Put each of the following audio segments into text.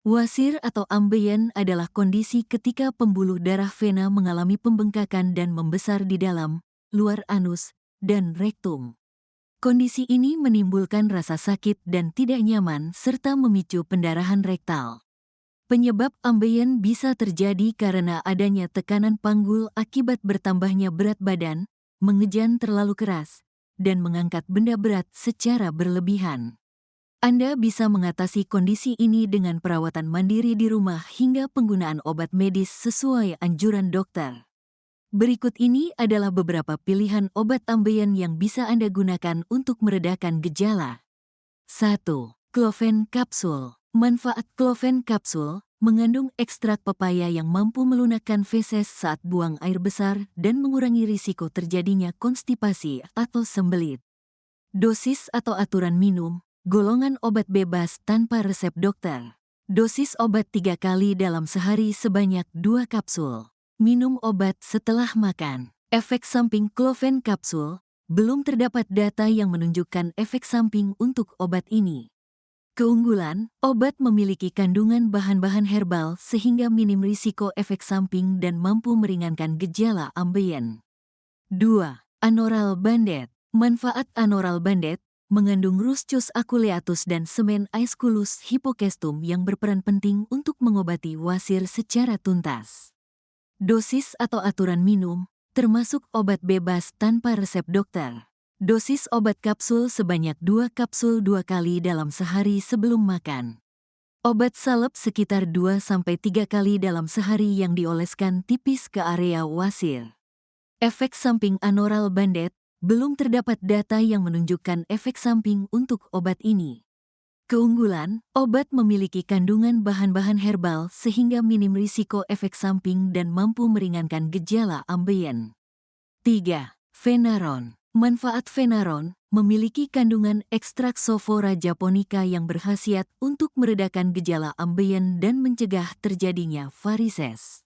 Wasir atau ambeien adalah kondisi ketika pembuluh darah vena mengalami pembengkakan dan membesar di dalam, luar anus, dan rektum. Kondisi ini menimbulkan rasa sakit dan tidak nyaman serta memicu pendarahan rektal. Penyebab ambeien bisa terjadi karena adanya tekanan panggul akibat bertambahnya berat badan, mengejan terlalu keras, dan mengangkat benda berat secara berlebihan. Anda bisa mengatasi kondisi ini dengan perawatan mandiri di rumah hingga penggunaan obat medis sesuai anjuran dokter. Berikut ini adalah beberapa pilihan obat ambeien yang bisa Anda gunakan untuk meredakan gejala. 1. Kloven kapsul. Manfaat kloven kapsul mengandung ekstrak pepaya yang mampu melunakkan feses saat buang air besar dan mengurangi risiko terjadinya konstipasi atau sembelit. Dosis atau aturan minum. Golongan obat bebas tanpa resep dokter. Dosis obat 3 kali dalam sehari sebanyak 2 kapsul. Minum obat setelah makan. Efek samping kloven kapsul. Belum terdapat data yang menunjukkan efek samping untuk obat ini. Keunggulan, obat memiliki kandungan bahan-bahan herbal sehingga minim risiko efek samping dan mampu meringankan gejala ambeien. 2. Anoral Bandet. Manfaat Anoral Bandet mengandung Ruscus aculeatus dan semen Aesculus hypocestum yang berperan penting untuk mengobati wasir secara tuntas. Dosis atau aturan minum, termasuk obat bebas tanpa resep dokter. Dosis obat kapsul sebanyak 2 kapsul 2 kali dalam sehari sebelum makan. Obat salep sekitar 2-3 kali dalam sehari yang dioleskan tipis ke area wasir. Efek samping Anoral Bandet. Belum terdapat data yang menunjukkan efek samping untuk obat ini. Keunggulan, obat memiliki kandungan bahan-bahan herbal sehingga minim risiko efek samping dan mampu meringankan gejala ambeien. 3. Venaron. Manfaat Venaron memiliki kandungan ekstrak Sophora japonica yang berkhasiat untuk meredakan gejala ambeien dan mencegah terjadinya varises.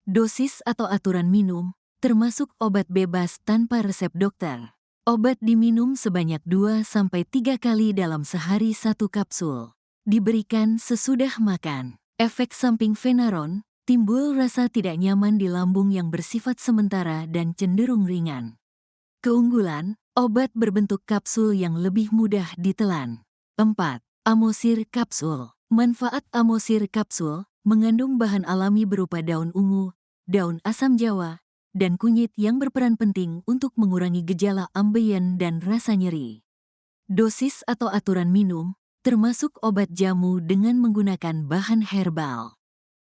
Dosis atau aturan minum, termasuk obat bebas tanpa resep dokter. Obat diminum sebanyak 2-3 kali dalam sehari 1 kapsul. Diberikan sesudah makan. Efek samping Venaron, timbul rasa tidak nyaman di lambung yang bersifat sementara dan cenderung ringan. Keunggulan, obat berbentuk kapsul yang lebih mudah ditelan. 4. Amosir kapsul. Manfaat Amosir kapsul mengandung bahan alami berupa daun ungu, daun asam jawa, dan kunyit yang berperan penting untuk mengurangi gejala ambeien dan rasa nyeri. Dosis atau aturan minum, termasuk obat jamu dengan menggunakan bahan herbal.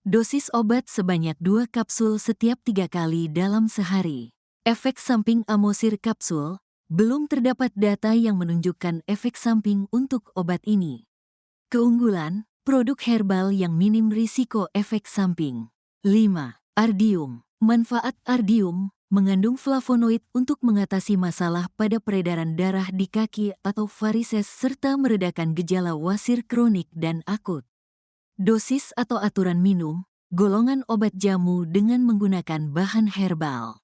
Dosis obat sebanyak 2 kapsul setiap 3 kali dalam sehari. Efek samping Amosir kapsul, belum terdapat data yang menunjukkan efek samping untuk obat ini. Keunggulan, produk herbal yang minim risiko efek samping. 5. Ardium. Manfaat ardium mengandung flavonoid untuk mengatasi masalah pada peredaran darah di kaki atau varises serta meredakan gejala wasir kronik dan akut. Dosis atau aturan minum, golongan obat jamu dengan menggunakan bahan herbal.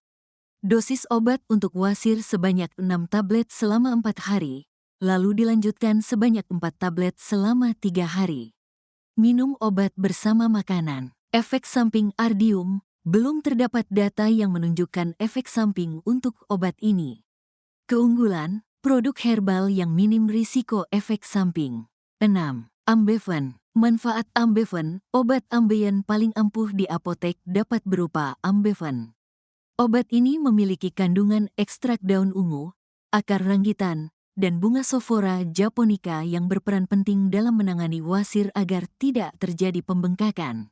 Dosis obat untuk wasir sebanyak 6 tablet selama 4 hari, lalu dilanjutkan sebanyak 4 tablet selama 3 hari. Minum obat bersama makanan. Efek samping ardium, belum terdapat data yang menunjukkan efek samping untuk obat ini. Keunggulan, produk herbal yang minim risiko efek samping. 6. Ambeven. Manfaat Ambeven, obat ambeien paling ampuh di apotek dapat berupa Ambeven. Obat ini memiliki kandungan ekstrak daun ungu, akar ranggitan, dan bunga Sophora japonica yang berperan penting dalam menangani wasir agar tidak terjadi pembengkakan.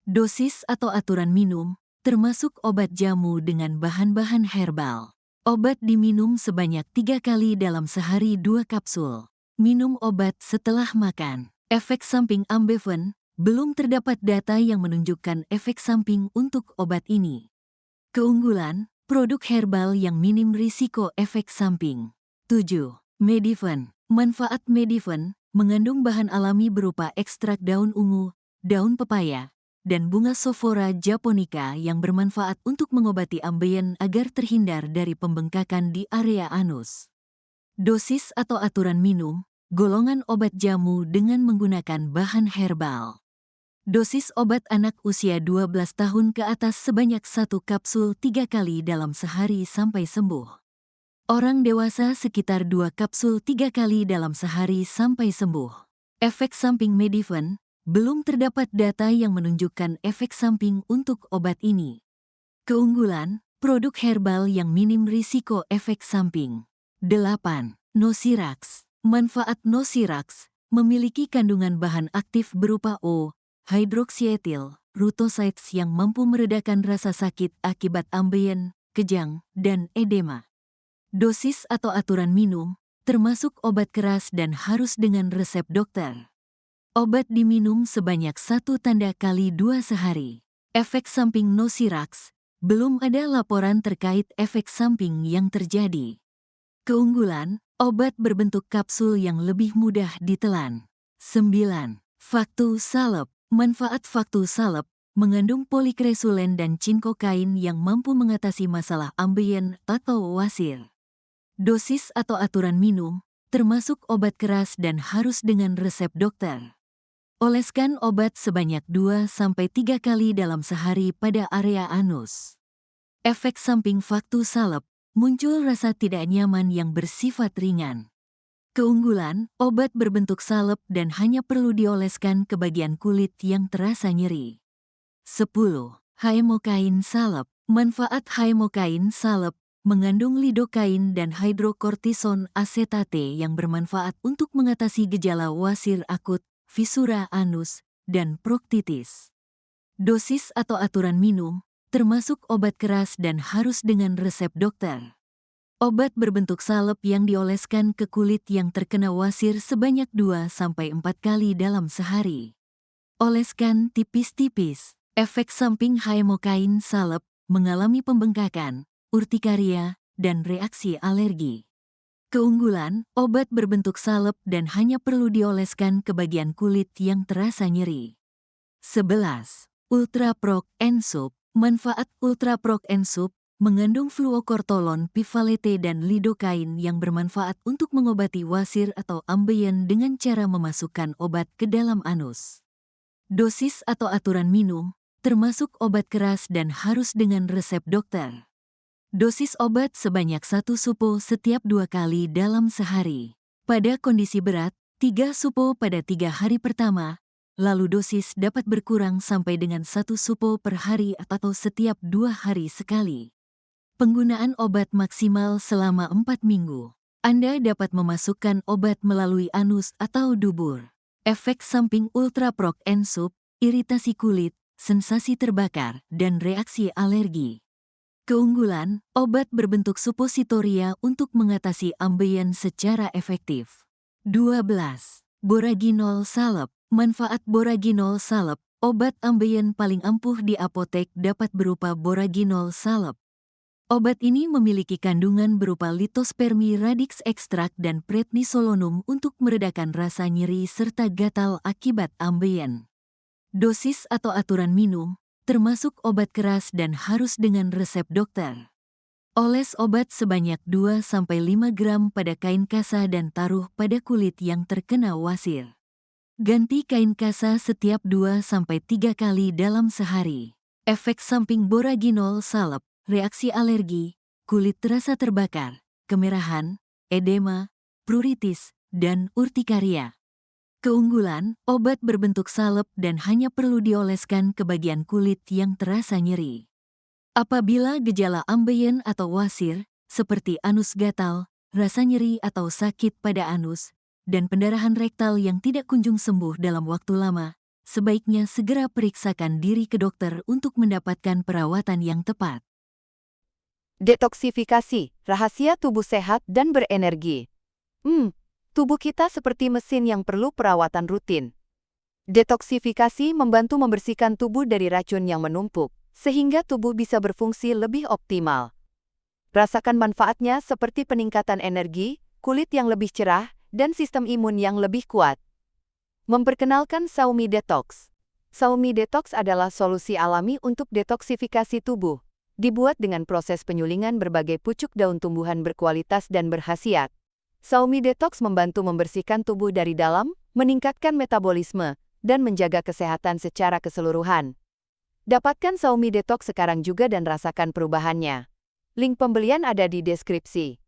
Dosis atau aturan minum, termasuk obat jamu dengan bahan-bahan herbal. Obat diminum sebanyak 3 kali dalam sehari 2 kapsul. Minum obat setelah makan. Efek samping Ambeven, belum terdapat data yang menunjukkan efek samping untuk obat ini. Keunggulan, produk herbal yang minim risiko efek samping. 7. Mediven. Manfaat Mediven, mengandung bahan alami berupa ekstrak daun ungu, daun pepaya, dan bunga Sophora japonica yang bermanfaat untuk mengobati ambeien agar terhindar dari pembengkakan di area anus. Dosis atau aturan minum, golongan obat jamu dengan menggunakan bahan herbal. Dosis obat anak usia 12 tahun ke atas sebanyak 1 kapsul 3 kali dalam sehari sampai sembuh. Orang dewasa sekitar 2 kapsul 3 kali dalam sehari sampai sembuh. Efek samping Medifen, belum terdapat data yang menunjukkan efek samping untuk obat ini. Keunggulan, produk herbal yang minim risiko efek samping. 8. Nosirax. Manfaat Nosirax memiliki kandungan bahan aktif berupa hydroxyetil rutosides yang mampu meredakan rasa sakit akibat ambeien, kejang, dan edema. Dosis atau aturan minum, termasuk obat keras dan harus dengan resep dokter. Obat diminum sebanyak 1x2 sehari. Efek samping Nosirax, belum ada laporan terkait efek samping yang terjadi. Keunggulan, obat berbentuk kapsul yang lebih mudah ditelan. 9. Faktu Salep. Manfaat Faktu Salep mengandung polikresulen dan cinkokain yang mampu mengatasi masalah ambeien atau wasir. Dosis atau aturan minum, termasuk obat keras dan harus dengan resep dokter. Oleskan obat sebanyak 2-3 kali dalam sehari pada area anus. Efek samping Faktu Salep, muncul rasa tidak nyaman yang bersifat ringan. Keunggulan, obat berbentuk salep dan hanya perlu dioleskan ke bagian kulit yang terasa nyeri. 10. Haemokain Salep. Manfaat Haemokain Salep mengandung lidokain dan hidrokortison asetate yang bermanfaat untuk mengatasi gejala wasir akut, fisura anus, dan proktitis. Dosis atau aturan minum, termasuk obat keras dan harus dengan resep dokter. Obat berbentuk salep yang dioleskan ke kulit yang terkena wasir sebanyak 2-4 kali dalam sehari. Oleskan tipis-tipis. Efek samping Haemokain Salep mengalami pembengkakan, urtikaria, dan reaksi alergi. Keunggulan, obat berbentuk salep dan hanya perlu dioleskan ke bagian kulit yang terasa nyeri. 11. Ultraproc Ensup. Manfaat Ultraproc Ensup mengandung fluokortolon, pivalete dan lidokain yang bermanfaat untuk mengobati wasir atau ambeien dengan cara memasukkan obat ke dalam anus. Dosis atau aturan minum, termasuk obat keras dan harus dengan resep dokter. Dosis obat sebanyak 1 supo setiap 2 kali dalam sehari. Pada kondisi berat, 3 supo pada 3 hari pertama, lalu dosis dapat berkurang sampai dengan 1 supo per hari atau setiap 2 hari sekali. Penggunaan obat maksimal selama 4 minggu. Anda dapat memasukkan obat melalui anus atau dubur. Efek samping Ultraproc Ensup, iritasi kulit, sensasi terbakar, dan reaksi alergi. Keunggulan, obat berbentuk supositoria untuk mengatasi ambeien secara efektif. 12. Boraginol Salep. Manfaat Boraginol Salep, obat ambeien paling ampuh di apotek dapat berupa Boraginol Salep. Obat ini memiliki kandungan berupa litospermi radix ekstrak dan prednisolonum untuk meredakan rasa nyeri serta gatal akibat ambeien. Dosis atau aturan minum, termasuk obat keras dan harus dengan resep dokter. Oles obat sebanyak 2-5 gram pada kain kasa dan taruh pada kulit yang terkena wasir. Ganti kain kasa setiap 2-3 kali dalam sehari. Efek samping Boraginol Salep, reaksi alergi, kulit terasa terbakar, kemerahan, edema, pruritis, dan urtikaria. Keunggulan, obat berbentuk salep dan hanya perlu dioleskan ke bagian kulit yang terasa nyeri. Apabila gejala ambeien atau wasir, seperti anus gatal, rasa nyeri atau sakit pada anus, dan pendarahan rektal yang tidak kunjung sembuh dalam waktu lama, sebaiknya segera periksakan diri ke dokter untuk mendapatkan perawatan yang tepat. Detoksifikasi, rahasia tubuh sehat dan berenergi. Tubuh kita seperti mesin yang perlu perawatan rutin. Detoksifikasi membantu membersihkan tubuh dari racun yang menumpuk, sehingga tubuh bisa berfungsi lebih optimal. Rasakan manfaatnya seperti peningkatan energi, kulit yang lebih cerah, dan sistem imun yang lebih kuat. Memperkenalkan Saumi Detox. Saumi Detox adalah solusi alami untuk detoksifikasi tubuh. Dibuat dengan proses penyulingan berbagai pucuk daun tumbuhan berkualitas dan berkhasiat. Saumi Detox membantu membersihkan tubuh dari dalam, meningkatkan metabolisme, dan menjaga kesehatan secara keseluruhan. Dapatkan Xiaomi Detox sekarang juga dan rasakan perubahannya. Link pembelian ada di deskripsi.